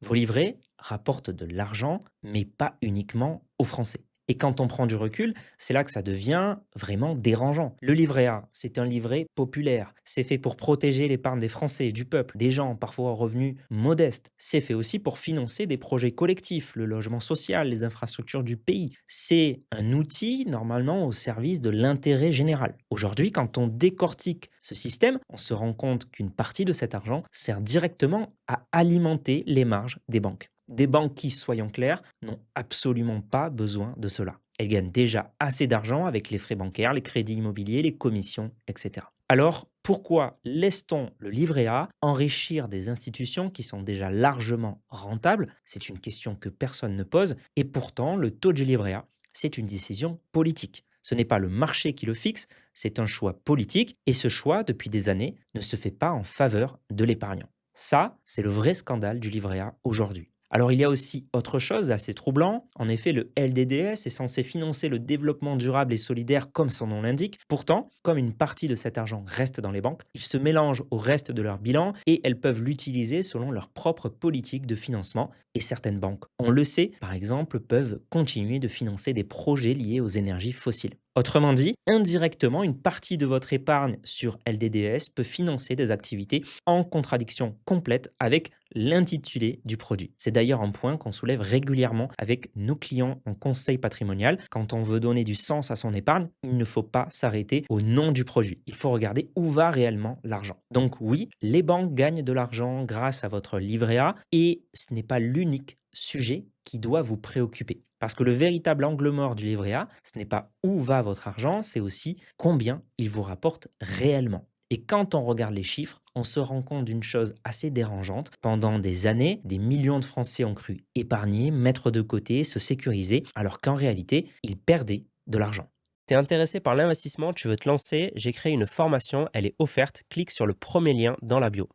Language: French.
Vos livrets rapportent de l'argent, mais pas uniquement aux Français. Et quand on prend du recul, c'est là que ça devient vraiment dérangeant. Le livret A, c'est un livret populaire. C'est fait pour protéger l'épargne des Français, du peuple, des gens parfois aux revenus modestes. C'est fait aussi pour financer des projets collectifs, le logement social, les infrastructures du pays. C'est un outil normalement au service de l'intérêt général. Aujourd'hui, quand on décortique ce système, on se rend compte qu'une partie de cet argent sert directement à alimenter les marges des banques. Des banques qui, soyons clairs, n'ont absolument pas besoin de cela. Elles gagnent déjà assez d'argent avec les frais bancaires, les crédits immobiliers, les commissions, etc. Alors, pourquoi laisse-t-on le livret A enrichir des institutions qui sont déjà largement rentables? C'est une question que personne ne pose. Et pourtant, le taux du livret A, c'est une décision politique. Ce n'est pas le marché qui le fixe, c'est un choix politique. Et ce choix, depuis des années, ne se fait pas en faveur de l'épargnant. Ça, c'est le vrai scandale du livret A aujourd'hui. Alors il y a aussi autre chose assez troublant. En effet, le LDDS est censé financer le développement durable et solidaire comme son nom l'indique. Pourtant, comme une partie de cet argent reste dans les banques, il se mélange au reste de leur bilan et elles peuvent l'utiliser selon leur propre politique de financement. Et certaines banques, on le sait, par exemple, peuvent continuer de financer des projets liés aux énergies fossiles. Autrement dit, indirectement, une partie de votre épargne sur LDDS peut financer des activités en contradiction complète avec l'intitulé du produit. C'est d'ailleurs un point qu'on soulève régulièrement avec nos clients en conseil patrimonial. Quand on veut donner du sens à son épargne, il ne faut pas s'arrêter au nom du produit. Il faut regarder où va réellement l'argent. Donc oui, les banques gagnent de l'argent grâce à votre livret A et ce n'est pas l'unique sujet qui doit vous préoccuper. Parce que le véritable angle mort du livret A, ce n'est pas où va votre argent, c'est aussi combien il vous rapporte réellement. Et quand on regarde les chiffres, on se rend compte d'une chose assez dérangeante. Pendant des années, des millions de Français ont cru épargner, mettre de côté, se sécuriser, alors qu'en réalité, ils perdaient de l'argent. T'es intéressé par l'investissement, tu veux te lancer, j'ai créé une formation, elle est offerte, clique sur le premier lien dans la bio.